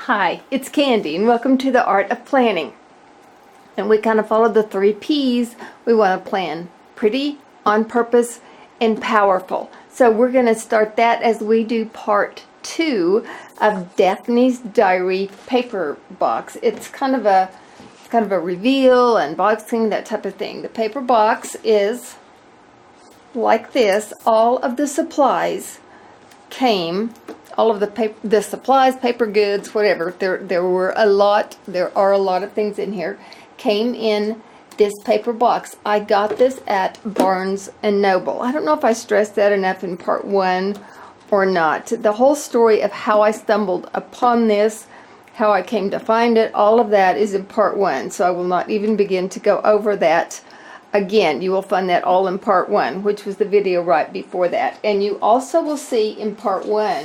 Hi, it's Candy and welcome to the Art of Planning. And we kind of follow the 3 P's. We want to plan pretty, on purpose, and powerful. So we're going to start that as we do part 2 of Daphne's Diary paper box. It's kind of a reveal, unboxing, that type of thing. The paper box is like this. All of the supplies came, all of the supplies, paper goods, whatever, there are a lot of things in here, came in this paper box. I got this at Barnes & Noble. I don't know if I stressed that enough in part 1 or not. The whole story of how I stumbled upon this, how I came to find it, all of that is in part 1, so I will not even begin to go over that. Again, you will find that all in part 1, which was the video right before that. And you also will see in part 1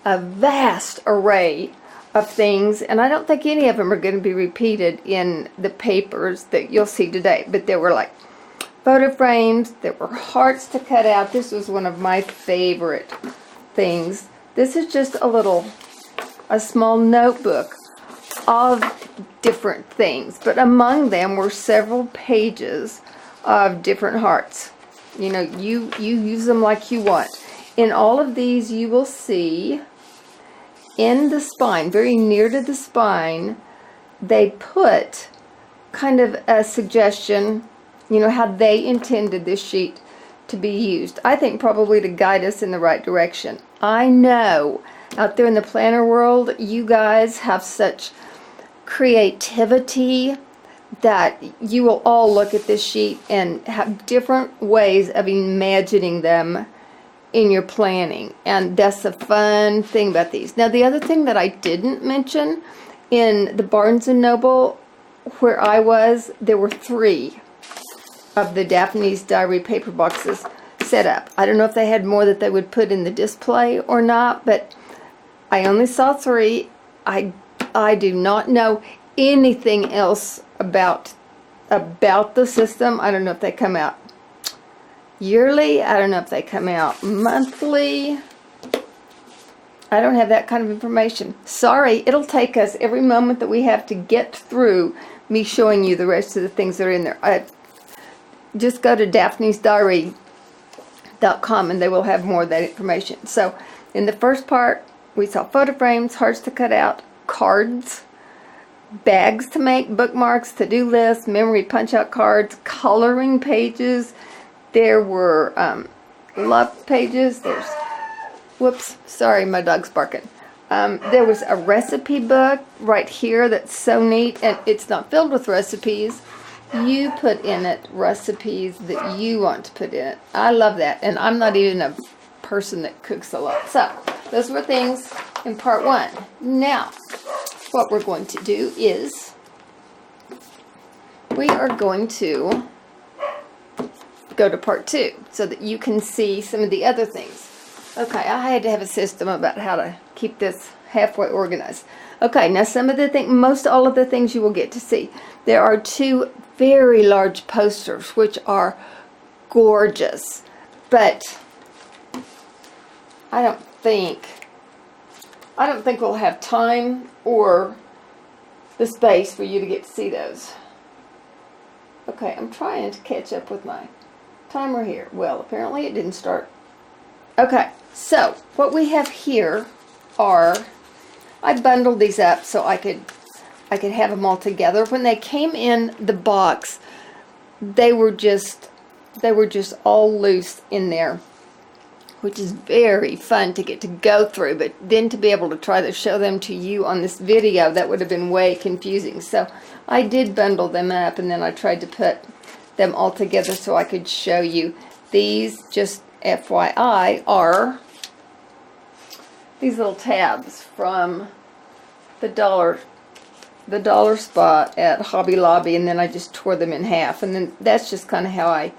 a vast array of things, and I don't think any of them are going to be repeated in the papers that you'll see today. But there were like photo frames, there were hearts to cut out. This was one of my favorite things. This is just a small notebook of different things, but among them were several pages of different hearts. You know, you use them like you want. In all of these, you will see in the spine, very near to the spine, they put kind of a suggestion, you know, how they intended this sheet to be used. I think probably to guide us in the right direction. I know out there in the planner world, you guys have such creativity that you will all look at this sheet and have different ways of imagining them in your planning, and that's the fun thing about these. Now, the other thing that I didn't mention, in the Barnes & Noble where I was, there were 3 of the Daphne's Diary paper boxes set up. I don't know if they had more that they would put in the display or not, but I only saw 3. I do not know anything else about the system. I don't know if they come out yearly. I don't know if they come out monthly. I don't have that kind of information. Sorry, it'll take us every moment that we have to get through me showing you the rest of the things that are in there. Just go to DAPHNE'S and they will have more of that information. So in the first part, we saw photo frames, hearts to cut out, cards, bags to make, bookmarks, to-do lists, memory punch-out cards, coloring pages. There were love pages. There's, whoops, sorry, my dog's barking. There was a recipe book right here that's so neat, and it's not filled with recipes. You put in it recipes that you want to put in it. I love that, and I'm not even a person that cooks a lot. So those were things in part 1. Now, what we're going to do is we are going to go to part 2 so that you can see some of the other things. Okay, I had to have a system about how to keep this halfway organized. Okay, now some of the things, most all of the things you will get to see. There are 2 very large posters which are gorgeous, but I don't think we'll have time or the space for you to get to see those. Okay, I'm trying to catch up with my timer here. Well, apparently it didn't start. Okay, so what we have here are, I bundled these up so I could have them all together. When they came in the box, they were just all loose in there, which is very fun to get to go through, but then to be able to try to show them to you on this video, that would have been way confusing. So I did bundle them up, and then I tried to put them all together so I could show you. These, just FYI, are these little tabs from the dollar spot at Hobby Lobby, and then I just tore them in half, and then that's just kind of how I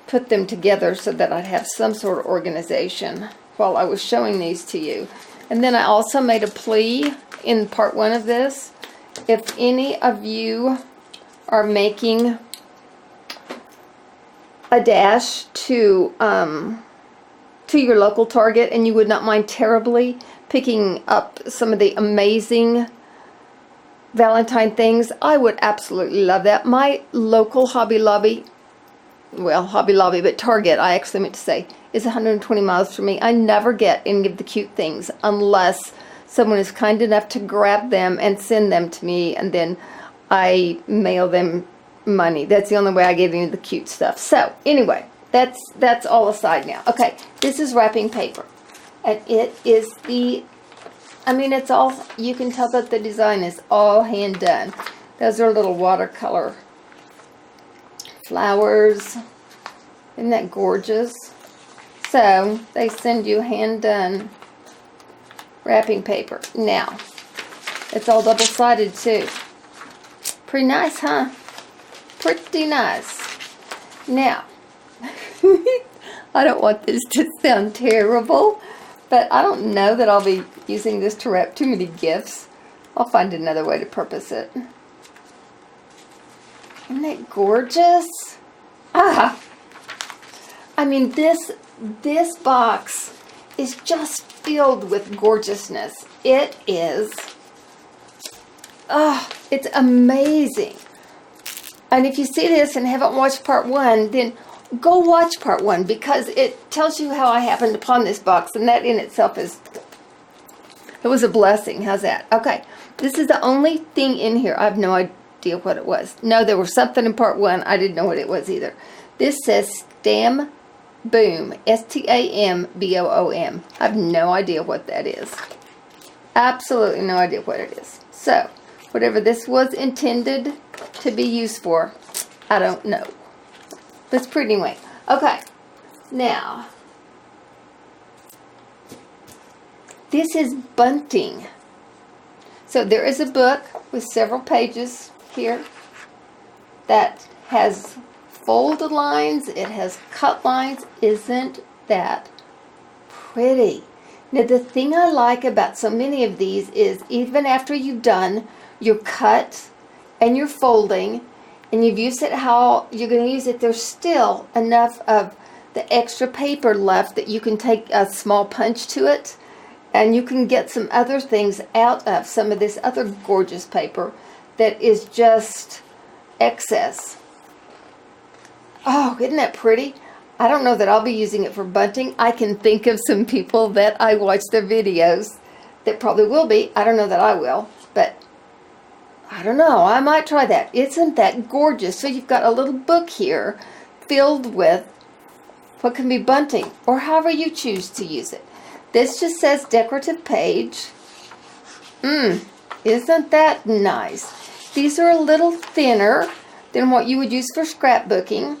put them together so that I'd have some sort of organization while I was showing these to you. And then I also made a plea in part 1 of this. If any of you are making a dash to to your local Target and you would not mind terribly picking up some of the amazing Valentine things, I would absolutely love that. My local Hobby Lobby, well, Hobby Lobby, but Target, I actually meant to say, is 120 miles from me. I never get any of the cute things unless someone is kind enough to grab them and send them to me, and then I mail them money. That's the only way I get any of the cute stuff. So anyway, that's all aside now. Okay, this is wrapping paper, and it is the, I mean, it's all, you can tell that the design is all hand done. Those are little watercolor flowers. Isn't that gorgeous? So they send you hand done wrapping paper. Now, it's all double-sided too. Pretty nice, huh? Pretty nice. Now, I don't want this to sound terrible, but I don't know that I'll be using this to wrap too many gifts. I'll find another way to purpose it. Isn't that gorgeous? Ah! I mean, this box is just filled with gorgeousness. It is, it's amazing. And if you see this and haven't watched part 1, then go watch part 1, because it tells you how I happened upon this box, and that in itself is, it was a blessing. How's that? Okay, this is the only thing in here. I have no idea what it was. No, there was something in part 1. I didn't know what it was either. This says Stam Boom, STAMBOOM. I have no idea what that is. Absolutely no idea what it is. So, whatever this was intended to be used for, I don't know. That's pretty anyway. Okay, now, this is Bunting. So there is a book with several pages here that has folded lines, it has cut lines. Isn't that pretty? Now, the thing I like about so many of these is even after you've done your cut and your folding and you've used it how you're going to use it, there's still enough of the extra paper left that you can take a small punch to it, and you can get some other things out of some of this other gorgeous paper that is just excess. Oh, isn't that pretty? I don't know that I'll be using it for bunting. I can think of some people that I watch their videos that probably will be. I don't know that I will, but I don't know. I might try that. Isn't that gorgeous? So you've got a little book here filled with what can be bunting, or however you choose to use it. This just says decorative page. Isn't that nice? These are a little thinner than what you would use for scrapbooking.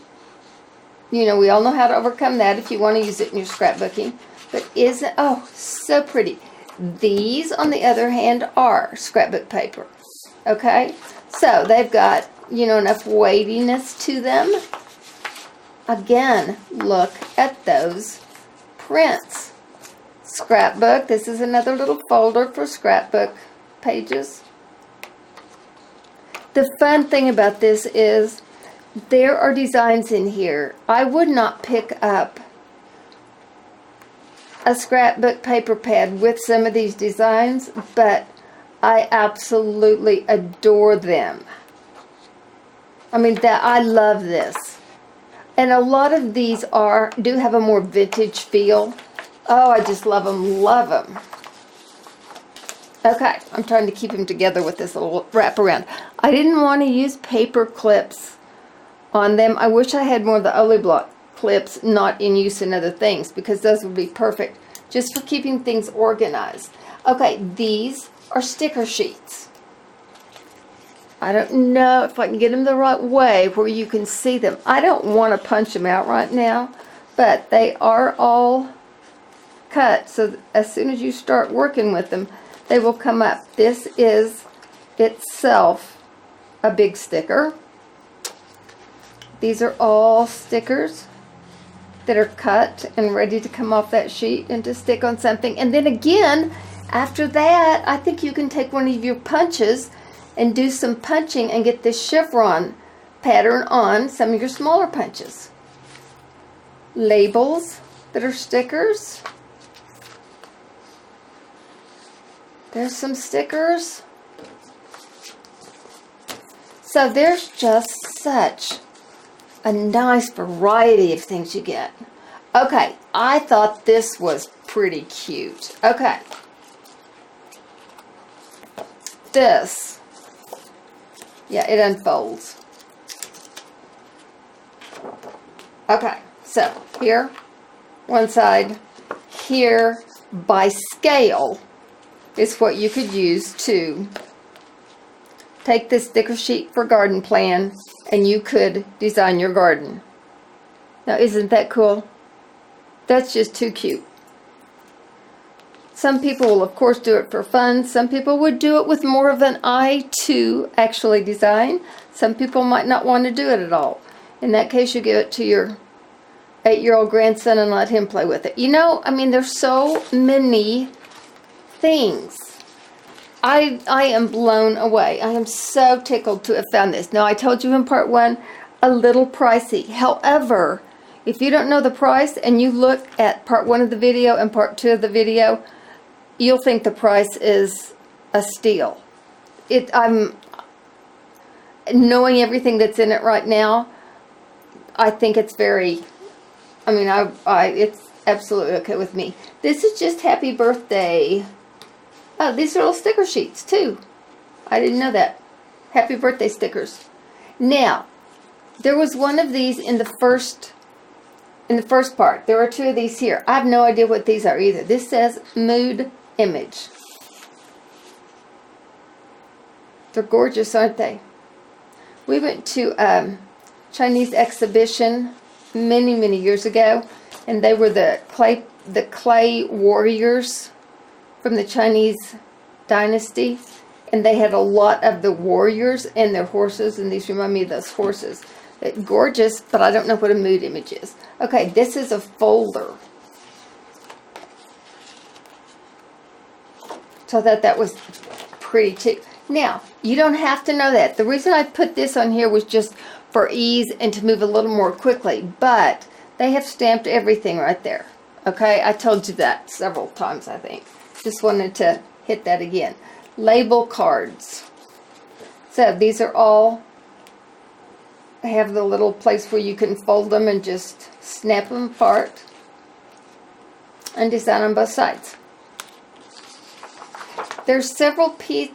You know, we all know how to overcome that if you want to use it in your scrapbooking. But isn't, oh, so pretty. These, on the other hand, are scrapbook paper. Okay? So, they've got, you know, enough weightiness to them. Again, look at those prints. Scrapbook. This is another little folder for scrapbook pages. The fun thing about this is there are designs in here. I would not pick up a scrapbook paper pad with some of these designs, but I absolutely adore them. I mean, I love this. And a lot of these do have a more vintage feel. Oh, I just love them, love them. Okay, I'm trying to keep them together with this little wraparound. I didn't want to use paper clips on them. I wish I had more of the Oli Block clips not in use in other things, because those would be perfect just for keeping things organized. Okay, these are sticker sheets. I don't know if I can get them the right way where you can see them. I don't want to punch them out right now, but they are all cut, so as soon as you start working with them, they will come up. This is itself a big sticker. These are all stickers that are cut and ready to come off that sheet and to stick on something. And then again, after that, I think you can take one of your punches and do some punching and get this chevron pattern on some of your smaller punches. Labels that are stickers. There's some stickers. So there's just such a nice variety of things you get. Okay, I thought this was pretty cute. Okay. This. Yeah, it unfolds. Okay, so here, one side. Here, by scale, is what you could use to take this sticker sheet for garden plan, and you could design your garden. Now, isn't that cool? That's just too cute. Some people will, of course, do it for fun. Some people would do it with more of an eye to actually design. Some people might not want to do it at all. In that case, you give it to your 8-year-old grandson and let him play with it. You know, I mean, there's so many things. I am blown away. I am so tickled to have found this. Now, I told you in part 1, a little pricey. However, if you don't know the price and you look at part 1 of the video and part 2 of the video, you'll think the price is a steal. I'm knowing everything that's in it right now. I think it's very, I mean, it's absolutely okay with me. This is just happy birthday. Oh, these are little sticker sheets too. I didn't know that. Happy birthday stickers. Now, there was one of these in the first part. There are 2 of these here. I have no idea what these are either. This says mood image. They're gorgeous, aren't they? We went to a Chinese exhibition many years ago, and they were the clay warriors from the Chinese dynasty, and they had a lot of the warriors and their horses, and these remind me of those horses. They're gorgeous, but I don't know what a mood image is. Okay, this is a folder. So I thought that was pretty too. Now, you don't have to know that. The reason I put this on here was just for ease and to move a little more quickly, but they have stamped everything right there. Okay, I told you that several times, I think. Just wanted to hit that again. Label cards. So these are all, they have the little place where you can fold them and just snap them apart and design on both sides. There's several pieces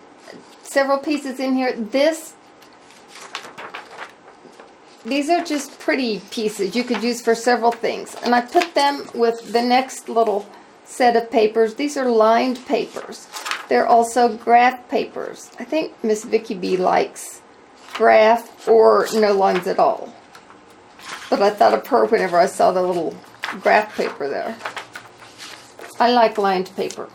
in here. These are just pretty pieces you could use for several things. And I put them with the next little set of papers. These are lined papers. They're also graph papers. I think Miss Vicky B likes graph or no lines at all. But I thought of her whenever I saw the little graph paper there. I like lined paper.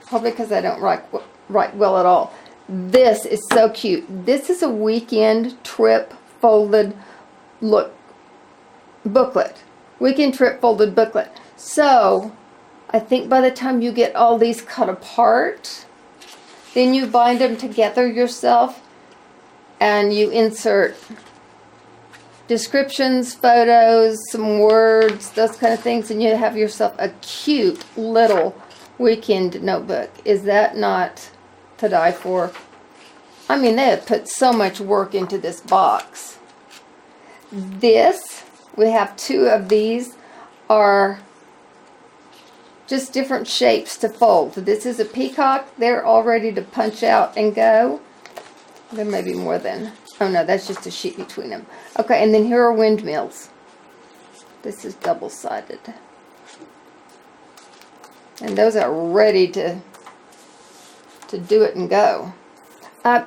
Probably because I don't write well at all. This is so cute. This is a weekend trip folded booklet. Weekend trip folded booklet. So, I think by the time you get all these cut apart, then you bind them together yourself and you insert descriptions, photos, some words, those kind of things, and you have yourself a cute little weekend notebook. Is that not to die for? I mean, they have put so much work into this box. We have 2 of these, are just different shapes to fold. This is a peacock. They're all ready to punch out and go. There may be more than, oh no, that's just a sheet between them. Okay, and then here are windmills. This is double-sided. And those are ready to do it and go.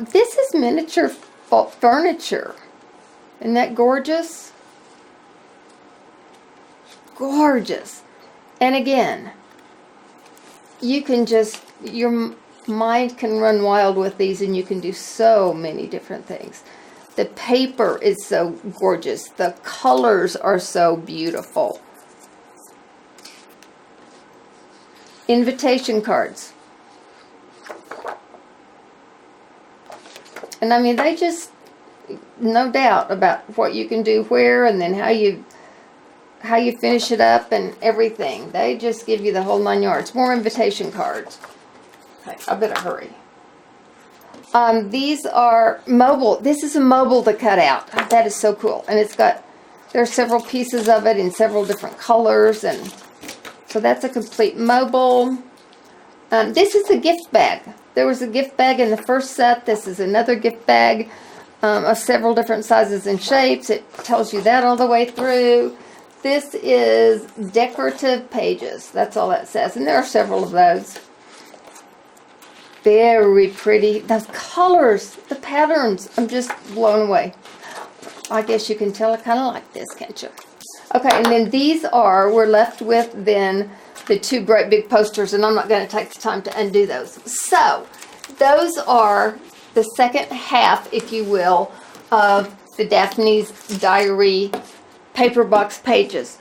This is miniature furniture. Isn't that gorgeous? Gorgeous. And again, you can just, your mind can run wild with these, and you can do so many different things. The paper is so gorgeous. The colors are so beautiful. Invitation cards. And I mean, they just, no doubt about what you can do where, and then how you how you finish it up and everything. They just give you the whole 9 yards. More invitation cards. Okay, I better hurry. These are mobile. This is a mobile to cut out. That is so cool. And it's got, there are several pieces of it in several different colors. And so that's a complete mobile. This is a gift bag. There was a gift bag in the first set. This is another gift bag of several different sizes and shapes. It tells you that all the way through. This is decorative pages. That's all that says. And there are several of those. Very pretty. Those colors, the patterns, I'm just blown away. I guess you can tell I kind of like this, can't you? Okay, and then these are, we're left with then the two great big posters, and I'm not going to take the time to undo those. So, those are the second half, if you will, of the Daphne's Diary paper box pages,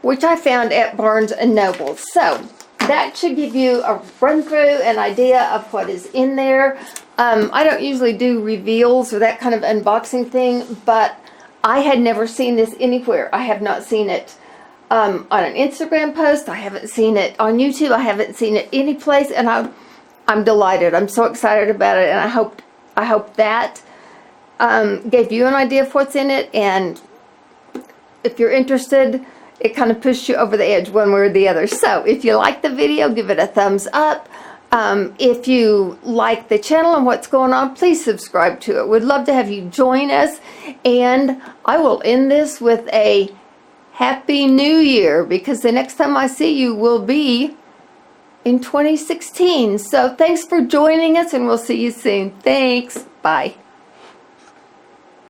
which I found at Barnes & Noble. So, that should give you a run through, an idea of what is in there. I don't usually do reveals or that kind of unboxing thing, but I had never seen this anywhere. I have not seen it on an Instagram post. I haven't seen it on YouTube. I haven't seen it any place, and I'm delighted. I'm so excited about it, and I hope that gave you an idea of what's in it, and if you're interested, it kind of pushed you over the edge one way or the other. So if you like the video, give it a thumbs up. If you like the channel and what's going on, please subscribe to it. We'd love to have you join us. And I will end this with a Happy New Year, because the next time I see you will be in 2016. So thanks for joining us, and we'll see you soon. Thanks. Bye.